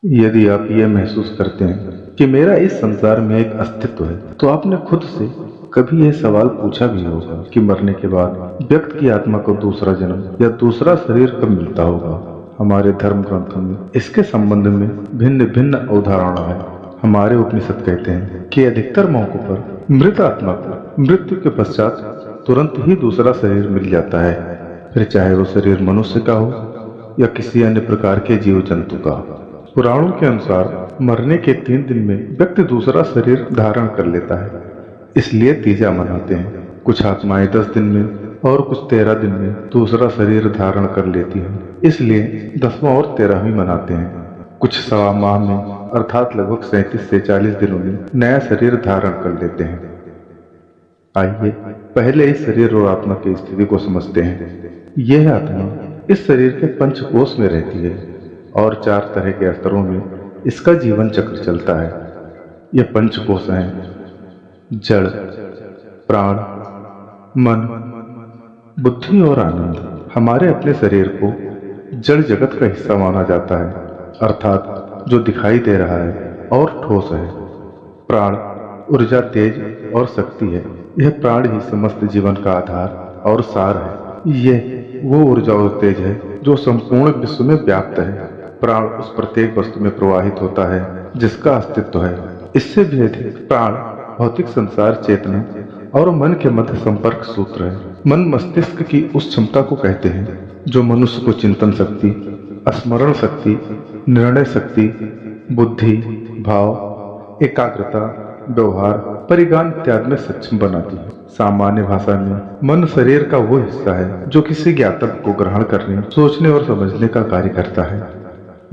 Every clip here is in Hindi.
यदि आप ये महसूस करते हैं कि मेरा इस संसार में एक अस्तित्व है, तो आपने खुद से कभी यह सवाल पूछा भी होगा कि मरने के बाद व्यक्ति की आत्मा को दूसरा जन्म या दूसरा शरीर कब मिलता होगा। हमारे धर्म ग्रंथों में इसके संबंध में भिन्न भिन्न अवधारणा है। हमारे उपनिषद कहते हैं कि अधिकतर मौकों पर मृत आत्मा को मृत्यु के पश्चात तुरंत ही दूसरा शरीर मिल जाता है, फिर चाहे वो शरीर मनुष्य का हो या किसी अन्य प्रकार के जीव जंतु का। पुराणों के अनुसार मरने के 3 दिन में व्यक्ति दूसरा शरीर धारण कर लेता है, इसलिए तीजा मनाते हैं। कुछ आत्माएं 10 दिन में और कुछ 13 दिन में दूसरा शरीर धारण कर लेती हैं, इसलिए 10वां और 13वीं मनाते हैं। कुछ सवा माह में अर्थात लगभग 37 से 40 दिनों में नया शरीर धारण कर लेते हैं। आइए पहले इस शरीर और आत्मा की स्थिति को समझते हैं। यह आत्मा इस शरीर के पंचकोश में रहती है और 4 तरह के स्तरों में इसका जीवन चक्र चलता है। यह पंचकोश हैं: जड़, प्राण, मन, बुद्धि और आनंद। हमारे अपने शरीर को जड़ जगत का हिस्सा माना जाता है, अर्थात जो दिखाई दे रहा है और ठोस है। प्राण ऊर्जा, तेज और शक्ति है। यह प्राण ही समस्त जीवन का आधार और सार है। यह वो ऊर्जा और तेज है जो संपूर्ण विश्व में व्याप्त है। प्राण उस प्रत्येक वस्तु में प्रवाहित होता है जिसका अस्तित्व है। इससे भी अधिक प्राण भौतिक संसार, चेतना और मन के मध्य संपर्क सूत्र है। मन मस्तिष्क की उस क्षमता को कहते हैं जो मनुष्य को चिंतन शक्ति, स्मरण शक्ति, निर्णय शक्ति, बुद्धि, भाव, एकाग्रता, व्यवहार, परिज्ञान इत्यादि में सक्षम बनाती है। सामान्य भाषा में मन शरीर का वो हिस्सा है जो किसी ज्ञातव्य को ग्रहण करने, सोचने और समझने का कार्य करता है।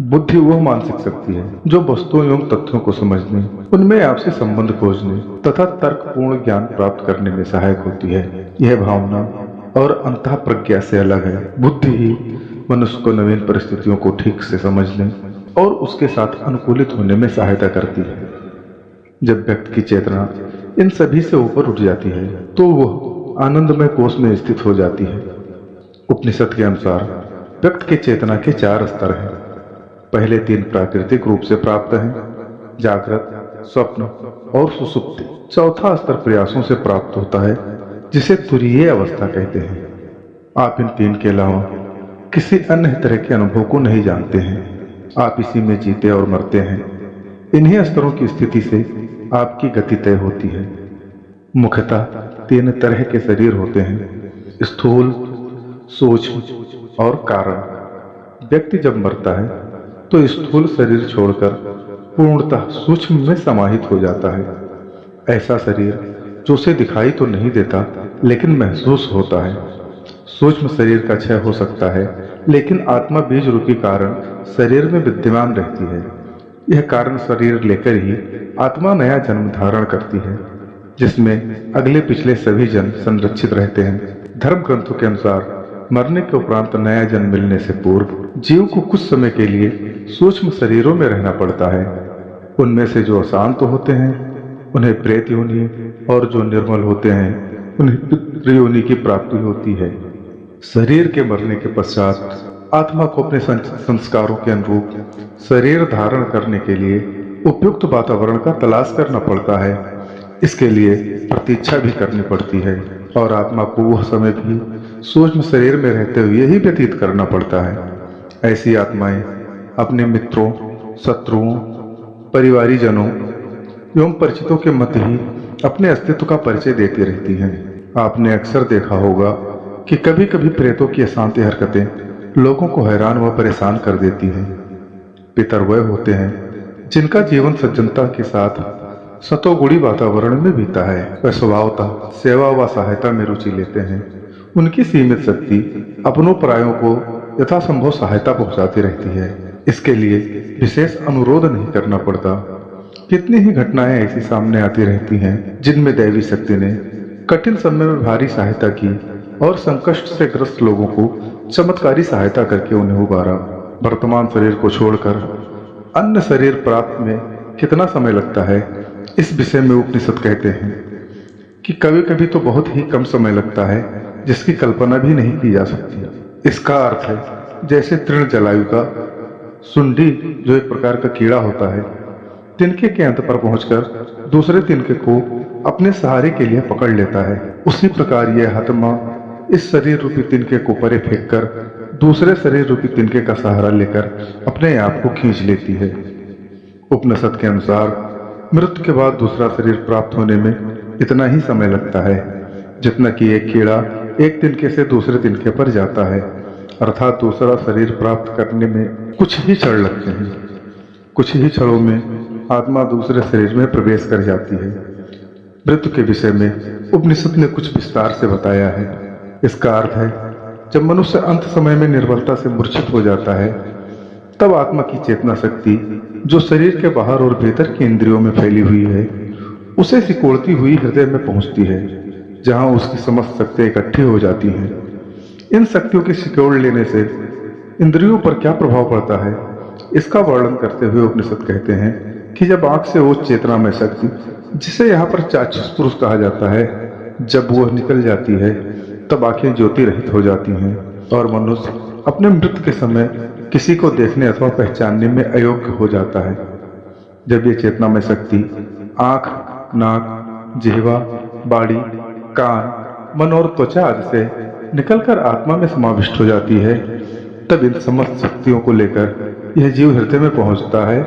बुद्धि वह मानसिक शक्ति है जो वस्तुओं एवं तथ्यों को समझने, उनमें आपसी संबंध खोजने तथा तर्कपूर्ण ज्ञान प्राप्त करने में सहायक होती है। यह भावना और अंतः प्रज्ञा से अलग है। बुद्धि ही मनुष्य को नवीन परिस्थितियों को ठीक से समझने और उसके साथ अनुकूलित होने में सहायता करती है। जब व्यक्ति की चेतना इन सभी से ऊपर उठ जाती है तो वह आनंदमय कोष में स्थित हो जाती है। उपनिषद के अनुसार व्यक्ति के चेतना के 4 स्तर हैं। पहले 3 प्राकृतिक रूप से प्राप्त हैं: जागृत, स्वप्न और सुषुप्ति। चौथा स्तर प्रयासों से प्राप्त होता है जिसे तुरीय अवस्था कहते हैं। आप इन 3 के अलावा किसी अन्य तरह के अनुभव को नहीं जानते हैं। आप इसी में जीते और मरते हैं। इन्हीं स्तरों की स्थिति से आपकी गति तय होती है। मुख्यतः 3 तरह के शरीर होते हैं: स्थूल, सूक्ष्म और कारण। व्यक्ति जब मरता है तो स्थूल शरीर छोड़कर पूर्णतः सूक्ष्म में समाहित हो जाता है। ऐसा शरीर जो उसे दिखाई तो नहीं देता लेकिन महसूस होता है। सूक्ष्म शरीर का क्षय हो सकता है लेकिन आत्मा बीज रूपी कारण शरीर में विद्यमान रहती है। यह कारण शरीर लेकर ही आत्मा नया जन्म धारण करती है जिसमें अगले पिछले सभी जन्म संरक्षित रहते हैं। धर्म ग्रंथों के अनुसार मरने के उपरांत नया जन्म मिलने से पूर्व जीव को कुछ समय के लिए सूक्ष्म शरीरों में रहना पड़ता है। उनमें से जो अशांत होते हैं उन्हें प्रेत योनि और जो निर्मल होते हैं उन्हें पितृ योनि की प्राप्ति होती है। शरीर के मरने के पश्चात आत्मा को अपने संस्कारों के अनुरूप शरीर धारण करने के लिए उपयुक्त वातावरण का तलाश करना पड़ता है। इसके लिए प्रतीक्षा भी करनी पड़ती है और आत्मा को वह समय भी सूक्ष्म शरीर में रहते हुए ही व्यतीत करना पड़ता है। ऐसी आत्माएं अपने मित्रों, शत्रुओं, परिवारीजनों एवं परिचितों के मध्य ही अपने अस्तित्व का परिचय देती रहती हैं। आपने अक्सर देखा होगा कि कभी कभी प्रेतों की अशांति हरकतें लोगों को हैरान व परेशान कर देती हैं। पितर वह होते हैं जिनका जीवन सज्जनता के साथ सतोगुणी वातावरण में बीता है। वह स्वभावतः सेवा व सहायता में रुचि लेते हैं। उनकी सीमित शक्ति अपनों परायों को यथासंभव सहायता पहुंचाती रहती है। इसके लिए विशेष अनुरोध नहीं करना पड़ता। कितनी ही घटनाएं ऐसी सामने आती रहती हैं जिनमें दैवी शक्ति ने कठिन समय में भारी सहायता की और संकट से ग्रस्त लोगों को चमत्कारी सहायता करके उन्हें उबारा। वर्तमान शरीर को छोड़कर अन्य शरीर प्राप्त में कितना समय लगता है, इस विषय में उपनिषद कहते हैं कि कभी कभी तो बहुत ही कम समय लगता है जिसकी कल्पना भी नहीं की जा सकती। इसका अर्थ है जैसे तृण जलायु का सुंडी जो एक प्रकार का कीड़ा होता है, तिनके के अंत पर पहुंचकर दूसरे तिनके को अपने सहारे के लिए पकड़ लेता है। उसी प्रकार यह आत्मा इस शरीर रूपी तिनके को परे फेंककर दूसरे शरीर रूपी तिनके का सहारा लेकर अपने आप को खींच लेती है। उपनिषद के अनुसार मृत्यु के बाद दूसरा शरीर प्राप्त होने में इतना ही समय लगता है जितना कि एक कीड़ा एक तिनके से दूसरे तिनके पर जाता है, अर्थात दूसरा शरीर प्राप्त करने में कुछ ही क्षण लगते हैं। कुछ ही क्षणों में आत्मा दूसरे शरीर में प्रवेश कर जाती है। मृत्यु के विषय में उपनिषद ने कुछ विस्तार से बताया है। इसका अर्थ है, जब मनुष्य अंत समय में निर्बलता से मूर्छित हो जाता है, तब आत्मा की चेतना शक्ति जो शरीर के बाहर और भीतर की इंद्रियों में फैली हुई है, उसे सिकोड़ती हुई हृदय में पहुंचती है, जहां उसकी समस्त शक्तियां इकट्ठी हो जाती हैं। इन शक्तियों के सिकोड़ लेने से इंद्रियों पर क्या प्रभाव पड़ता है, इसका वर्णन करते हुए उपनिषद कहते हैं कि जब आंख से ओज चेतनामय शक्ति, जिसे यहाँ पर चाक्षुष पुरुष कहा जाता है, जब वह निकल जाती है, तब आंखें ज्योति रहित हो जाती हैं और मनुष्य अपने मृत्यु के समय किसी को देखने अथवा पहचानने में अयोग्य हो जाता है। जब ये चेतनामय शक्ति आंख, नाक, जिह्वा, बाड़ी, कान, मन और त्वचा आदि से निकलकर आत्मा में समाविष्ट हो जाती है, तब इन समस्त शक्तियों को लेकर यह जीव हृदय में पहुंचता है,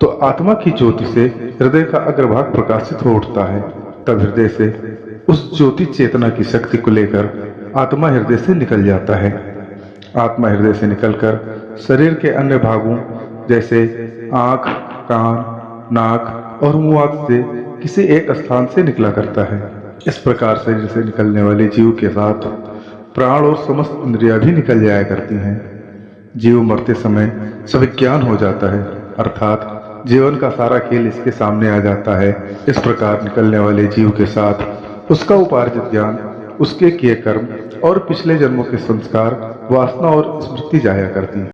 तो आत्मा की ज्योति से हृदय का अग्रभाग प्रकाशित हो उठता है। तब हृदय से उस ज्योति चेतना की शक्ति को लेकर आत्मा हृदय से निकल जाता है। आत्मा हृदय से निकलकर शरीर के अन्य भागों जैसे आंख, कान, नाक और मुंह आदि से किसी एक स्थान से निकला करता है। इस प्रकार शरीर से निकलने वाले जीव के साथ प्राण और समस्त इंद्रियां भी निकल जाया करती हैं। जीव मरते समय सविज्ञान हो जाता है, अर्थात जीवन का सारा खेल इसके सामने आ जाता है। इस प्रकार निकलने वाले जीव के साथ उसका उपार्जित ज्ञान, उसके किए कर्म और पिछले जन्मों के संस्कार, वासना और स्मृति जाया करती है।